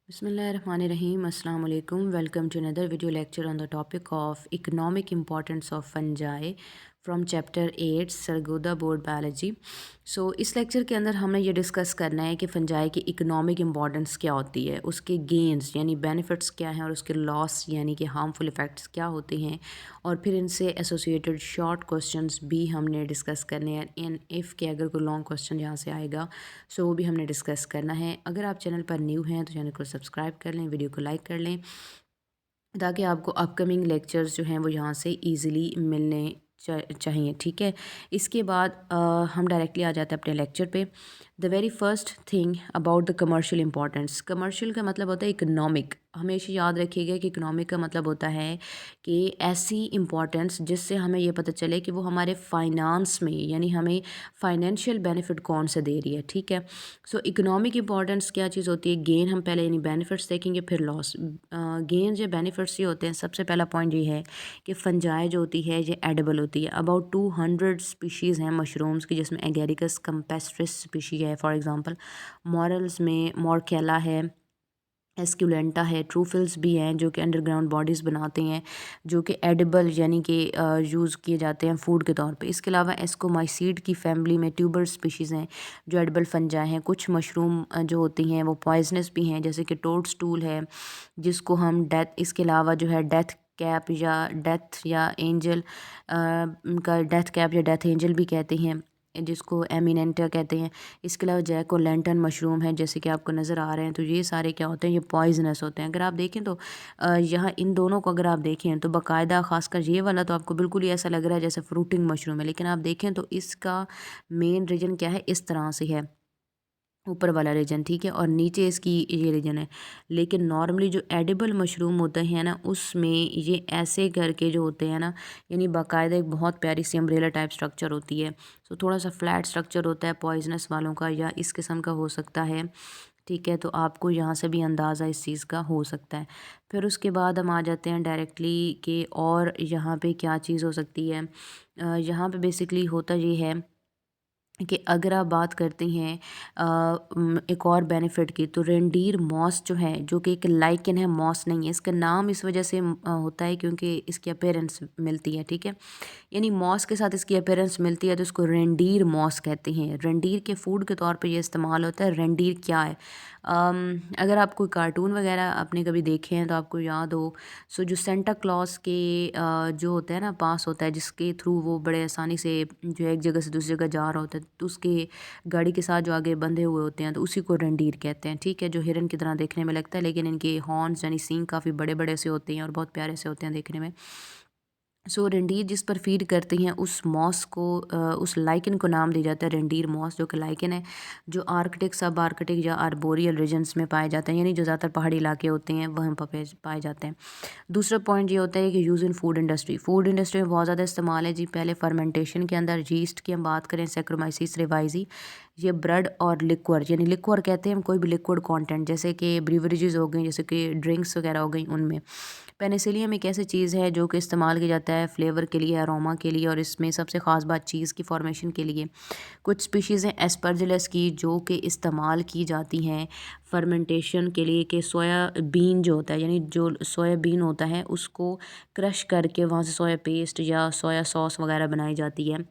Bismillahirrahmanirrahim. Assalamu alaikum. Welcome to another video lecture on the topic of economic importance of fungi from chapter 8 Sargodha board biology. इस lecture के अंदर हमने ये discuss करना है कि फंजाई की इकोनॉमिक इम्पॉर्टेंस क्या होती है, उसके गेंस यानी बेनिफिट्स क्या हैं और उसके लॉस यानी कि हार्मफुल इफ़ेक्ट्स क्या होते हैं, और फिर इनसे एसोसिएटेड शॉर्ट क्वेश्चंस भी हमने डिस्कस करने हैं। इन इफ़ के अगर कोई लॉन्ग क्वेश्चन यहाँ से आएगा वो भी हमने डिस्कस करना है। अगर आप चैनल पर न्यू हैं तो चैनल को सब्सक्राइब कर लें, वीडियो को लाइक कर लें ताकि आपको अपकमिंग लेक्चर्स जो हैं वो यहाँ से ईज़िली मिलने चाहिए। ठीक है, इसके बाद हम डायरेक्टली आ जाते हैं अपने लेक्चर पे। The very first thing about the commercial importance. Commercial का मतलब होता है इकोनॉमिक। हमेशा याद रखिएगा कि इकोनॉमिक का मतलब होता है कि ऐसी इम्पोर्टेंस जिससे हमें ये पता चले कि वो हमारे फाइनेंस में यानी हमें फाइनेंशियल बेनिफिट कौन से दे रही है। ठीक है, इकोनॉमिक इम्पॉर्टेंस क्या चीज़ होती है? गेन हम पहले यानी बेनिफिट्स देखेंगे, फिर लॉस। गेन जो बेनिफिट्स ये होते हैं, सबसे पहला पॉइंट ये है कि फंजाई जो होती है ये एडिबल होती है। अबाउट 200 स्पीशीज़ हैं मशरूम्स की, जिसमें एगेरिकस कम्पेस्ट्रिस स्पीशी है फॉर एग्ज़ाम्पल, मॉरल्स में मॉर्केला है, एस्क्यूलेंटा है, ट्रूफिल्स भी हैं जो कि अंडरग्राउंड बॉडीज़ बनाते हैं जो कि एडिबल यानी कि यूज़ किए जाते हैं फूड के तौर पे। इसके अलावा एस्कोमाइसीड की फैमिली में ट्यूबर स्पीशीज़ हैं जो एडिबल फंजाई हैं। कुछ मशरूम जो होती हैं वो पॉइजनस भी हैं, जैसे कि टोड स्टूल है जिसको हम डेथ, इसके अलावा जो है डेथ कैप या एंजल का डेथ कैप या डेथ एंजल भी कहते हैं, जिसको एमिनेंटा कहते हैं। इसके अलावा जैक ओ लैंटर्न मशरूम है जैसे कि आपको नज़र आ रहे हैं। तो ये सारे क्या होते हैं, ये पॉइजनस होते हैं। अगर आप देखें तो यहाँ इन दोनों को अगर आप देखें तो बाकायदा, खासकर ये वाला तो आपको बिल्कुल ही ऐसा लग रहा है जैसे फ्रूटिंग मशरूम है, लेकिन आप देखें तो इसका मेन रीजन क्या है, इस तरह से है ऊपर वाला रीजन। ठीक है, और नीचे इसकी ये रीजन है। लेकिन नॉर्मली जो एडिबल मशरूम होते हैं ना, उसमें ये ऐसे करके जो होते हैं ना, यानी बाकायदा एक बहुत प्यारी सी अम्ब्रेला टाइप स्ट्रक्चर होती है। थोड़ा सा फ्लैट स्ट्रक्चर होता है पॉइजनस वालों का, या इस किस्म का हो सकता है। ठीक है, तो आपको यहाँ से भी अंदाज़ा इस चीज़ का हो सकता है। फिर उसके बाद हम आ जाते हैं डायरेक्टली कि और यहाँ पे क्या चीज़ हो सकती है। यहाँ पे बेसिकली होता ये है कि अगर आप बात करते हैं एक और बेनिफिट की, तो रेंडीर मॉस जो है, जो कि एक लाइकन है, मॉस नहीं है। इसका नाम इस वजह से होता है क्योंकि इसकी अपीयरेंस मिलती है। ठीक है, यानी मॉस के साथ इसकी अपीयरेंस मिलती है तो इसको रेंडीर मॉस कहते हैं। रेंडीर के फूड के तौर पे ये इस्तेमाल होता है। रेंडीर क्या है? अगर आप कोई कार्टून वगैरह आपने कभी देखे हैं तो आपको याद हो, जो सेंटा क्लॉज के जो होता है ना, पास होता है, जिसके थ्रू वो बड़े आसानी से जो है एक जगह से दूसरी जगह जा रहा होता है, तो उसके गाड़ी के साथ जो आगे बंधे हुए होते हैं तो उसी को रेंडीर कहते हैं। ठीक है, जो हिरन की तरह देखने में लगता है, लेकिन इनके हॉर्न्स यानी सींग काफ़ी बड़े बड़े से होते हैं और बहुत प्यारे से होते हैं देखने में। रेंडीर जिस पर फीड करते हैं उस मॉस को उस लाइकन को नाम दिया जाता है रेंडीर मॉस, जो कि लाइकन है जो आर्कटिक, सब आर्कटिक या आर्बोरियल रीजन्स में पाए जाते हैं, यानी जो ज़्यादातर पहाड़ी इलाके होते हैं वहाँ पर पाए जाते हैं। दूसरा पॉइंट ये होता है कि use in food industry. Food industry में बहुत ज़्यादा इस्तेमाल है जी। पहले फर्मेंटेशन के अंदर यीस्ट की हम बात करें, सैक्रोमाइसिस रिवाइजी, ये ब्रेड और लिक्वर, यानी लिक्वर कहते हैं हम कोई भी लिक्विड कंटेंट, जैसे कि ब्रीवरेजेस हो गई, जैसे कि ड्रिंक्स वगैरह हो गई, उनमें पेनिसिलियम एक ऐसी चीज़ है जो कि इस्तेमाल किया जाता है फ्लेवर के लिए, अरोमा के लिए, और इसमें सबसे ख़ास बात चीज़ की फॉर्मेशन के लिए। कुछ स्पीशीज़ हैं एस्परजिलस की जो कि इस्तेमाल की जाती हैं फर्मेंटेशन के लिए, कि सोया बीन जो होता है, यानी जो सोया बीन होता है उसको क्रश करके वहाँ से सोया पेस्ट या सोया सॉस वगैरह बनाई जाती है।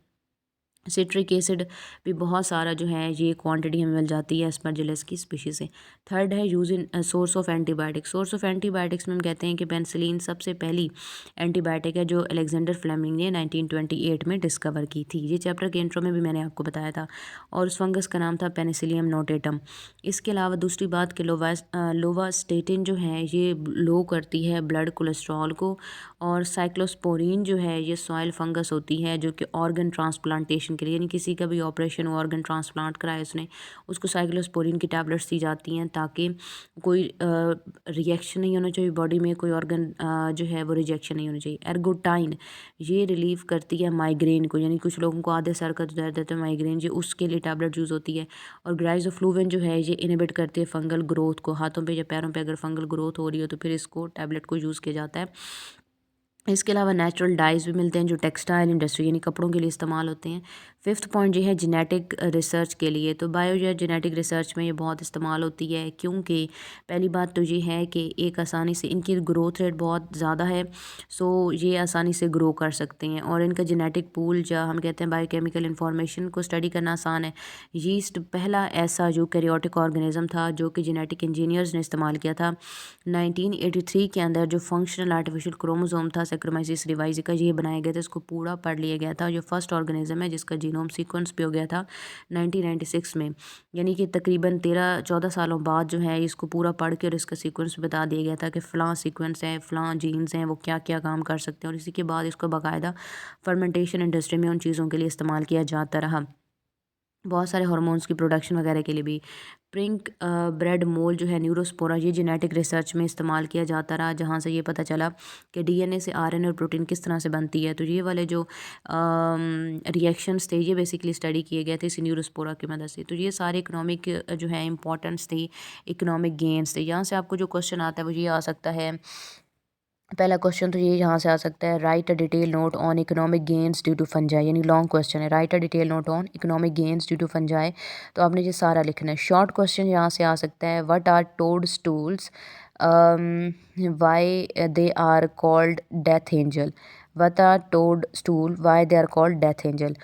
सिट्रिक एसिड भी बहुत सारा जो है ये क्वांटिटी हमें मिल जाती है एस्परजिलस की स्पीशीज़ से। थर्ड है use in source of antibiotics. Source of antibiotics में हम कहते हैं कि पेनिसिलिन सबसे पहली एंटीबायोटिक है जो अलेक्जेंडर फ्लेमिंग ने 1928 में डिस्कवर की थी। ये चैप्टर के इंट्रो में भी मैंने आपको बताया था, और उस फंगस का नाम था पेनिसिलियम नोटेटम। इसके अलावा दूसरी बात कि लोवास्टेटिन जो है ये लो करती है ब्लड कोलेस्ट्रॉल को, और साइक्लोस्पोरिन जो है ये सॉइल फंगस होती है जो कि ऑर्गन ट्रांसप्लांटेशन के लिए, यानी किसी का भी ऑपरेशन ऑर्गन ट्रांसप्लांट कराए उसने, उसको साइक्लोस्पोरिन की टैबलेट्स दी जाती हैं ताकि कोई रिएक्शन नहीं होना चाहिए बॉडी में, कोई ऑर्गन जो है वो रिजेक्शन नहीं होना चाहिए। एर्गोटाइन ये रिलीव करती है माइग्रेन को, यानी कुछ लोगों को आधे सर का दर्द रहता है माइग्रेन, ये उसके लिए टैबलेट यूज़ होती है। और ग्राइजोफ्लूविन जो है ये इनहिबिट करती है फंगल ग्रोथ को। हाथों पे या पैरों पे अगर फंगल ग्रोथ हो रही हो तो फिर इसको टैबलेट को यूज़ किया जाता है। इसके अलावा नेचुरल डाइज़ भी मिलते हैं जो टेक्सटाइल इंडस्ट्री यानी कपड़ों के लिए इस्तेमाल होते हैं। फिफ्थ पॉइंट ये है जेनेटिक रिसर्च के लिए, तो बायो या जेनेटिक रिसर्च में ये बहुत इस्तेमाल होती है, क्योंकि पहली बात तो ये है कि एक आसानी से इनकी ग्रोथ रेट बहुत ज़्यादा है, सो ये आसानी से ग्रो कर सकते हैं और इनका जेनेटिक पूल या हम कहते हैं बायोकेमिकल इंफॉर्मेशन को स्टडी करना आसान है। यीस्ट पहला ऐसा जो कैरियोटिक ऑर्गेनिज्म था जो कि जेनेटिक इंजीनियर्स ने इस्तेमाल किया था। 1983 के अंदर जो फंक्शनल आर्टिफिशियल क्रोमोसोम था सैक्रोमाइसिस रिवाइज़ का, ये बनाया गया था, इसको पूरा पढ़ लिया गया था। जो फर्स्ट ऑर्गेनिज्म है जिसका जीनोम सीक्वेंस भी हो गया था 1996 में, यानी कि तकरीबन 13-14 सालों बाद जो है इसको पूरा पढ़ के और इसका सीक्वेंस बता दिया गया था कि फ़लाँ सीक्वेंस है, फ़लाँ जीन्स हैं, वो क्या क्या काम कर सकते हैं, और इसी के बाद इसको बाकायदा फर्मेंटेशन इंडस्ट्री में उन चीज़ों के लिए इस्तेमाल किया जाता रहा, बहुत सारे हार्मोन्स की प्रोडक्शन वगैरह के लिए भी। प्रिंक ब्रेड मोल जो है न्यूरोस्पोरा, ये जेनेटिक रिसर्च में इस्तेमाल किया जाता रहा, जहाँ से ये पता चला कि डीएनए से आरएनए और प्रोटीन किस तरह से बनती है। तो ये वाले जो रिएक्शंस थे ये बेसिकली स्टडी किए गए थे इसी न्यूरोस्पोरा की मदद से। तो ये सारे इकोनॉमिक जो है इंपॉर्टेंस थी, इकोनॉमिक गेन्स थे। यहाँ से आपको जो क्वेश्चन आता है वो ये आ सकता है, पहला क्वेश्चन तो ये यहाँ से आ सकता है, write a detail note on economic gains due to fungi, यानी लॉन्ग क्वेश्चन है, write a detail note on economic gains due to fungi, तो आपने ये सारा लिखना है। शॉर्ट क्वेश्चन यहाँ से आ सकता है, what are toad stools, why they are called death angel, what are toad stool why they are called death angel.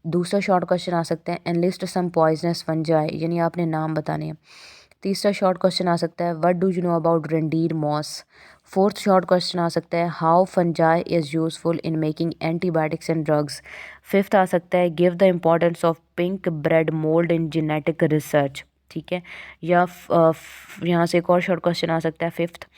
दूसरा शॉर्ट क्वेश्चन आ सकता है, एनलिस्ट सम पॉइजनस फंजाई, यानी आपने नाम बताने हैं। तीसरा शॉर्ट क्वेश्चन आ सकता है, what do you know about reindeer moss. Fourth short question आ सकता है, how fungi is useful in making antibiotics and drugs. Fifth आ सकता है, give the importance of pink bread mould in genetic research, ठीक है। या यहाँ से एक और शॉर्ट क्वेश्चन आ सकता है, fifth,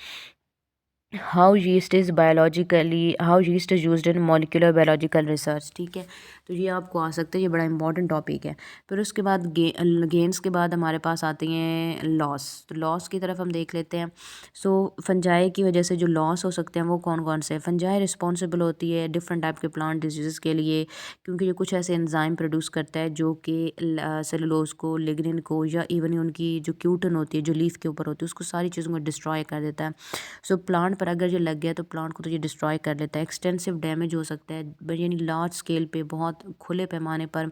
how yeast is biologically, how yeast is used in molecular biological research, ठीक है। तो ये आपको आ सकता है, ये बड़ा इंपॉर्टेंट टॉपिक है। फिर उसके बाद गेंस के बाद हमारे पास आती हैं लॉस, तो लॉस की तरफ हम देख लेते हैं। सो फंजाई की वजह से जो लॉस हो सकते हैं वो कौन कौन से हैं। फंजाई रिस्पॉन्सिबल होती है डिफरेंट टाइप के प्लांट डिजीज़ के लिए, क्योंकि ये कुछ ऐसे एंजाइम प्रोड्यूस करता है जो कि सेलुलोज को, लिग्निन को, या इवन उनकी जो क्यूटन होती है जो लीफ के ऊपर होती है उसको, सारी चीज़ों को डिस्ट्रॉय कर देता है। सो प्लांट पर अगर ये लग गया तो प्लांट को तो ये डिस्ट्रॉय कर लेता है। एक्सटेंसिव डैमेज हो सकता है, यानी लार्ज स्केल पे, बहुत खुले पैमाने पर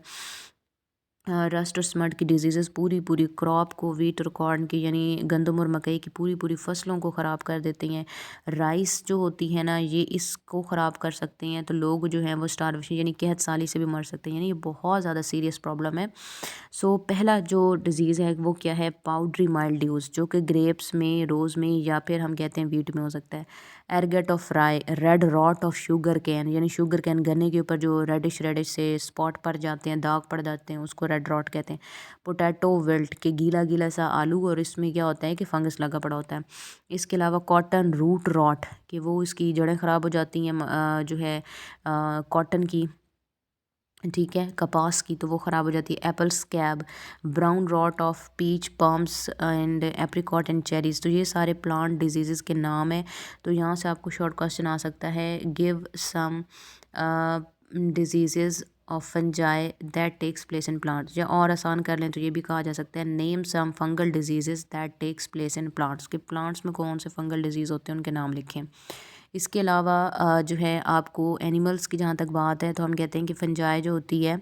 रस्ट और स्मट की डिजीज़ेस पूरी पूरी क्रॉप को, वीट और कॉर्न की यानी गंदम और मकई की पूरी पूरी फसलों को ख़राब कर देती हैं। राइस जो होती है ना, ये इसको ख़राब कर सकती हैं, तो लोग जो हैं वो स्टारवेशन यानी कहत साली से भी मर सकते हैं, यानी ये बहुत ज़्यादा सीरियस प्रॉब्लम है। सो पहला जो डिज़ीज़ है वो क्या है, पाउडरी माइल्ड्यूज़, जो कि ग्रेप्स में, रोज़ में, या फिर हम कहते हैं वीट में हो सकता है। Ergot of rye, red rot of sugar cane, यानी शुगर कैन गन्ने के ऊपर जो रेडिश रेडिश से स्पॉट पड़ जाते हैं, दाग पड़ जाते हैं, उसको रेड रॉट कहते हैं। पोटैटो विल्ट के गीला गीला सा आलू, और इसमें क्या होता है कि फंगस लगा पड़ा होता है। इसके अलावा कॉटन रूट रॉट, कि वो इसकी जड़ें ख़राब हो जाती हैं, जो है कॉटन की, ठीक है, कपास की, तो वो ख़राब हो जाती है। Apple scab, brown rot of peach plums and apricot and cherries, तो ये सारे प्लांट डिजीज़ के नाम है। तो यहाँ से आपको शॉर्ट क्वेश्चन आ सकता है, give some diseases of fungi that takes place in plants, या और आसान कर लें तो ये भी कहा जा सकता है, name some fungal diseases that takes place in plants, के प्लांट्स में कौन से फंगल डिजीज़ होते हैं उनके नाम लिखें। इसके अलावा जो है आपको एनिमल्स की जहाँ तक बात है, तो हम कहते हैं कि फंजाई जो होती है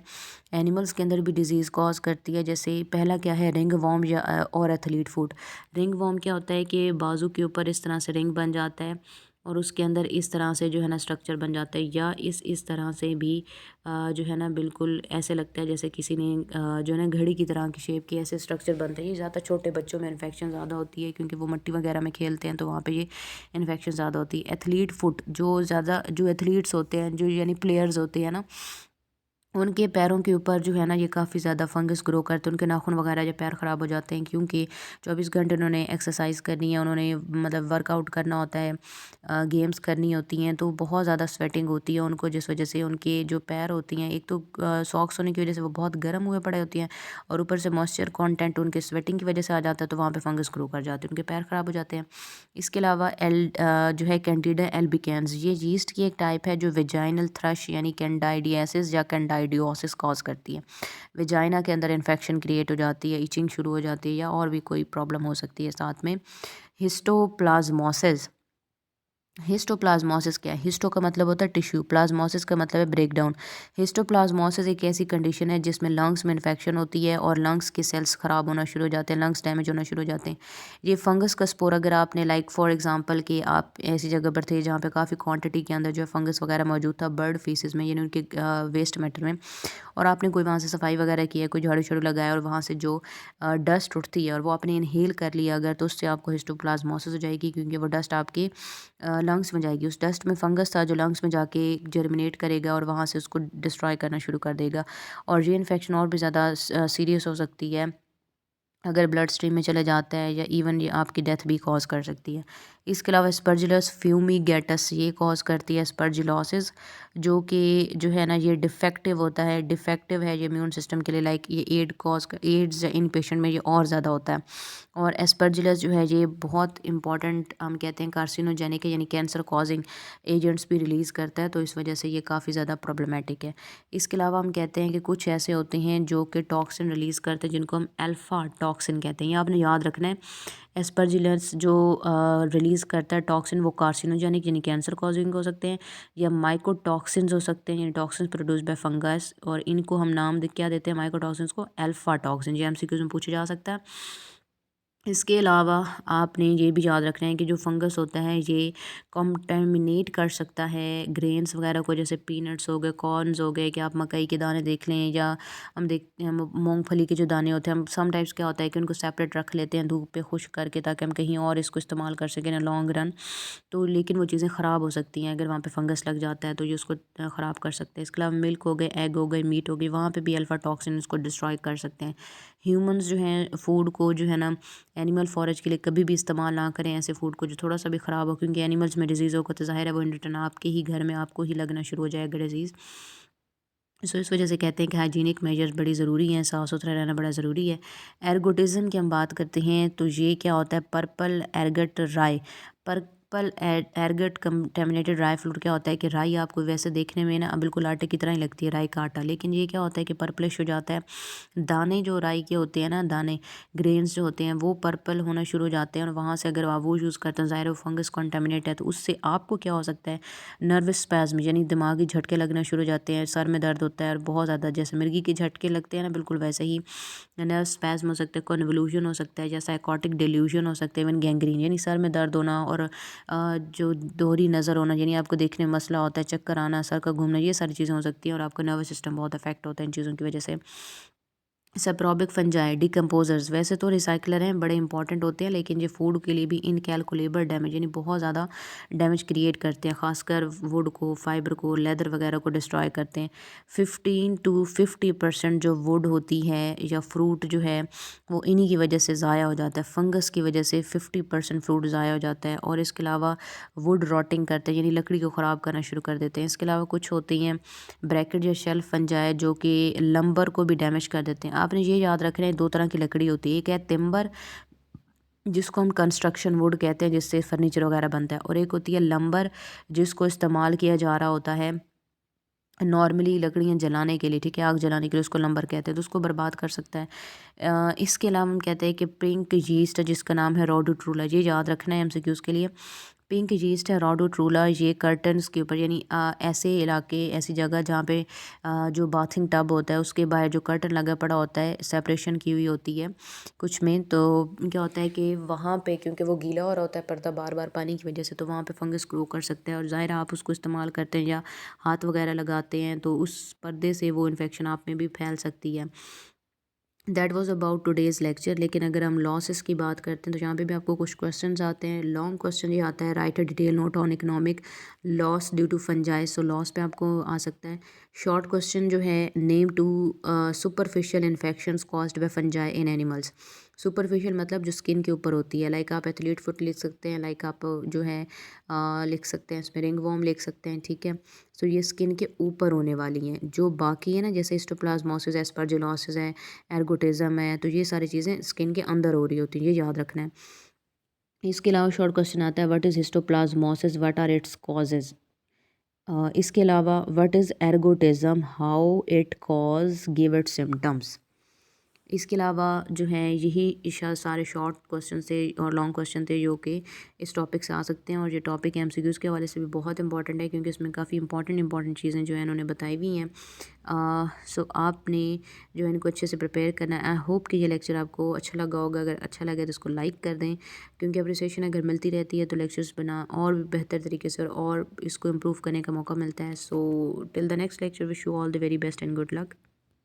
एनिमल्स के अंदर भी डिजीज़ कॉज करती है। जैसे पहला क्या है, रिंग वॉर्म या और एथलीट फुट। रिंग वॉर्म क्या होता है कि बाजू के ऊपर इस तरह से रिंग बन जाता है और उसके अंदर इस तरह से जो है ना स्ट्रक्चर बन जाता है, या इस तरह से भी जो है ना बिल्कुल ऐसे लगता है जैसे किसी ने जो है ना घड़ी की तरह की शेप के ऐसे स्ट्रक्चर बनते हैं। ये ज़्यादा छोटे बच्चों में इन्फेक्शन ज़्यादा होती है, क्योंकि वो मिट्टी वगैरह में खेलते हैं, तो वहाँ पे ये इन्फेक्शन ज़्यादा होती है। एथलीट फुट, जो ज़्यादा जो एथलीट्स होते हैं, जो यानी प्लेयर्स होते हैं ना, उनके पैरों के ऊपर जो है ना ये काफ़ी ज़्यादा फंगस ग्रो करते हैं, उनके नाखून वगैरह या पैर ख़राब हो जाते हैं, क्योंकि 24 घंटे उन्होंने एक्सरसाइज करनी है, उन्होंने मतलब वर्कआउट करना होता है, गेम्स करनी होती हैं, तो बहुत ज़्यादा स्वेटिंग होती है उनको, जिस वजह से उनके जो पैर होती हैं, एक तो सॉक्स होने की वजह से वो बहुत गर्म हुए पड़े होती हैं, और ऊपर से मॉइस्चर कॉन्टेंट उनके स्वेटिंग की वजह से आ जाता है, तो वहाँ पर फंगस ग्रो कर जाते हैं, उनके पैर ख़राब हो जाते हैं। इसके अलावा जो है कैंडिडा एल्बिकेंस, ये यीस्ट की एक टाइप है जो वेजाइनल थ्रश यानी कैंडाइडियासिस या कैंडाइडियोसिस कॉज करती है। वेजाइना के अंदर इन्फेक्शन क्रिएट हो जाती है, इचिंग शुरू हो जाती है, या और भी कोई प्रॉब्लम हो सकती है साथ में। हिस्टोप्लाज्मोसिस, हिस्टोप्लाज्मोसिस क्या है? हिस्टो का मतलब होता है टिश्यू, प्लाज्मोसिस का मतलब है ब्रेकडाउन। हिस्टोप्लाज्मोसिस एक ऐसी कंडीशन है जिसमें लंग्स में इन्फेक्शन होती है और लंग्स के सेल्स ख़राब होना शुरू हो जाते हैं, लंग्स डैमेज होना शुरू हो जाते हैं। ये फंगस का स्पोर अगर आपने लाइक फॉर एग्जांपल कि आप ऐसी जगह पर थे जहाँ पे काफ़ी क्वांटिटी के अंदर जो है फंगस वगैरह मौजूद था बर्ड फीसेस में, यानी उनके वेस्ट मैटर में, और आपने कोई वहाँ से सफाई वगैरह की है, कोई झाड़ू झाड़ू लगाया और वहाँ से जो डस्ट उठती है और वो आपने इनहेल कर लिया अगर, तो उससे आपको हिस्टोप्लाज्मोसिस हो जाएगी, क्योंकि वो डस्ट आपके लंग्स में जाएगी। उस डस्ट में फंगस था जो लंग्स में जाके जर्मिनेट करेगा और वहाँ से उसको डिस्ट्रॉय करना शुरू कर देगा, और ये इन्फेक्शन और भी ज़्यादा सीरियस हो सकती है अगर ब्लड स्ट्रीम में चले जाता है, या इवन ये आपकी डेथ भी कॉज कर सकती है। इसके अलावा स्पर्जिलस फ्यूमीगेटस ये कॉज करती है स्पर्जिलोसिस, जो कि जो है ना ये डिफेक्टिव होता है, डिफेक्टिव है ये इम्यून सिस्टम के लिए, लाइक ये एड्स या इन पेशेंट में ये और ज़्यादा होता है। और एस्पर्जिलस जो है ये बहुत इंपॉर्टेंट हम कहते हैं कार्सिनोजेनिक है, यानी कैंसर कॉजिंग एजेंट्स भी रिलीज़ करता है, तो इस वजह से ये काफ़ी ज़्यादा प्रॉब्लमेटिक है। इसके अलावा हम कहते हैं कि कुछ ऐसे होते हैं जो कि टॉक्सिन रिलीज़ करते हैं जिनको हम अल्फ़ा टॉक्सिन कहते हैं, ये आपने याद रखना है। एस्परजिलस जो रिलीज़ करता है टॉक्सिन वो कार्सिनोजेनिक यानी कैंसर कॉजिंग हो सकते हैं, या माइकोटॉक्सिन्स हो सकते हैं यानी टॉक्सिन्स प्रोड्यूस बाय फंगस, और इनको हम नाम क्या देते हैं माइकोटॉक्सिन्स को? Alpha toxin. ये एमसीक्यूज़ में पूछा जा सकता है। इसके अलावा आपने ये भी याद रखना है कि जो फंगस होता है ये कॉन्टेमिनेट कर सकता है ग्रेन्स वगैरह को, जैसे पीनट्स हो गए, कॉर्न्स हो गए, कि आप मकई के दाने देख लें, या हम देखते हैं मूंगफली के जो दाने होते हैं, हम समटाइम्स क्या होता है कि उनको सेपरेट रख लेते हैं धूप पे खुश्क करके, ताकि हम कहीं और इसको इस्तेमाल कर सकें ना लॉन्ग रन, तो लेकिन वो चीज़ें ख़राब हो सकती हैं अगर वहाँ पे फंगस लग जाता है, तो ये उसको ख़राब कर सकते हैं। इसके अलावा मिल्क हो गए, एग हो गए, मीट हो गई, वहाँ पे भी अल्फ़ा टॉक्सिन उसको डिस्ट्रॉय कर सकते हैं। ह्यूमंस जो हैं फूड को जो है ना एनिमल फॉरेज के लिए कभी भी इस्तेमाल ना करें, ऐसे फूड को जो थोड़ा सा भी ख़राब हो, क्योंकि एनिमल्स में डिजीज़ होगा तो ज़ाहिर है वो इन रिटर्न आपके ही घर में आपको ही लगना शुरू हो जाएगा डिजीज़। सो इस वजह से कहते हैं कि हाइजीनिक मेजर्स बड़ी ज़रूरी हैं, साफ़ सुथरा रहना बड़ा ज़रूरी है। एर्गोटिज़म की हम बात करते हैं तो ये क्या होता है? पर्पल एरगट राई। पर्पल एरगट कंटेमिनेटेड राई फ्रूट क्या होता है कि राई आपको वैसे देखने में ना बिल्कुल आटे की तरह ही लगती है, राई का आटा, लेकिन ये क्या होता है कि पर्पलिश हो जाता है। दाने जो राई के होते हैं ना, दाने ग्रेन्स जो होते हैं वो पर्पल होना शुरू हो जाते हैं, और वहाँ से अगर आप वो यूज़ करते हैं, ज़ाहिर है वो फंगस कॉन्टेमिनेट है, तो उससे आपको क्या हो सकता है? नर्वस स्पैज़्म यानी दिमागी झटके लगना शुरू हो जाते हैं, सर में दर्द होता है और बहुत ज़्यादा, जैसे मिर्गी के झटके लगते हैं ना बिल्कुल वैसे ही नर्व स्पैज़्म हो सकते हैं, कन्वल्यूशन हो सकता है, या साइकोटिक डिल्यूजन हो सकते हैं, इवन गैंग्रीन यानी सर में दर्द होना, और जो दोहरी नज़र होना यानी आपको देखने में मसला होता है, चक्कर आना, सर का घूमना, ये सारी चीज़ें हो सकती हैं, और आपका नर्वस सिस्टम बहुत अफेक्ट होता है इन चीज़ों की वजह से। सेप्रोबिक फंजाई डिकम्पोजर्स वैसे तो रिसाइकलर हैं, बड़े इंपॉर्टेंट होते हैं, लेकिन ये फूड के लिए भी इनकैलकुलेबल डैमेज यानी बहुत ज़्यादा डैमेज क्रिएट करते हैं, खासकर वुड को, फाइबर को, लेदर वगैरह को डिस्ट्रॉय करते हैं। 15 to 50% जो वुड होती है या फ्रूट जो है वो इन्हीं की वजह से ज़ाया हो जाता है, फंगस की वजह से 50% फ्रूट ज़ाया हो जाता है, और इसके अलावा वुड रॉटिंग करते हैं यानी लकड़ी को ख़राब करना शुरू कर देते हैं। इसके अलावा कुछ होती हैं ब्रैकेट या शेल्फ फंजाई जो कि लंबर को भी डैमेज कर देते हैं। आपने ये याद रखना है, दो तरह की लकड़ी होती है, एक है टिम्बर जिसको हम कंस्ट्रक्शन वुड कहते हैं जिससे फर्नीचर वगैरह बनता है, और एक होती है लंबर जिसको इस्तेमाल किया जा रहा होता है नॉर्मली लकड़ियाँ जलाने के लिए, ठीक है, आग जलाने के लिए, उसको लंबर कहते हैं, तो उसको बर्बाद कर सकता है। इसके अलावा हम कहते हैं कि पिंक यीस्ट जिसका नाम है रोडोट्रूला, ये याद रखना है एमसीक्यूज़ के लिए। पिंक यीस्ट है रोडोट्रूला, ये कर्टन्स के ऊपर यानी ऐसे इलाके, ऐसी जगह जहाँ पे जो बाथिंग टब होता है उसके बाहर जो कर्टन लगा पड़ा होता है, सेपरेशन की हुई होती है कुछ में, तो क्या होता है कि वहाँ पे क्योंकि वो गीला हो रहा होता है पर्दा बार बार पानी की वजह से, तो वहाँ पे फंगस ग्रो कर सकता है, और ज़ाहिर है आप उसको इस्तेमाल करते हैं या हाथ वगैरह लगाते हैं तो उस पर्दे से वो इन्फेक्शन आप में भी फैल सकती है। That was about today's lecture. लेकिन अगर हम लॉसेस की बात करते हैं तो यहाँ पे भी आपको कुछ क्वेश्चंस आते हैं। लॉन्ग क्वेश्चन ये आता है, write a detail note on economic loss due to fungi, so loss पे आपको आ सकता है। शॉर्ट क्वेश्चन जो है, name two superficial infections caused by fungi in animals. Superficial मतलब जो स्किन के ऊपर होती है, लाइक आप एथलीट फुट लिख सकते हैं, लाइक आप जो है लिख सकते हैं, इसमें रिंग वॉर्म लिख सकते हैं, ठीक है। सो ये स्किन के ऊपर होने वाली हैं, जो बाकी है ना जैसे हिस्टोप्लाज्मोसिस, एस्परजिलोसिस है, एर्गोटिज्म है, तो ये सारी चीज़ें स्किन के अंदर हो रही होती हैं, ये याद रखना है। इसके अलावा शॉर्ट क्वेश्चन आता है, what is histoplasmosis, what are its causes. इसके अलावा what is ergotism, how it cause, give it symptoms. इसके अलावा जो है यही इशा सारे शॉर्ट क्वेश्चन थे और लॉन्ग क्वेश्चन थे जो कि इस टॉपिक से आ सकते हैं। और ये टॉपिक एमसीक्यूज़ के हवाले से भी बहुत इंपॉर्टेंट है क्योंकि इसमें काफ़ी इंपॉर्टेंट चीज़ें जो है इन्होंने बताई हुई हैं। सो आपने जो है इनको अच्छे से प्रिपेयर करना है। आई होप कि ये लेक्चर आपको अच्छा लगा होगा। अगर अच्छा लगे तो इसको लाइक कर दें क्योंकि अप्रिसिएशन अगर मिलती रहती है तो लेक्चर्स बना और भी बेहतर तरीके से और इसको इम्प्रूव करने का मौका मिलता है। So till the next lecture, wish you all the very best and good luck.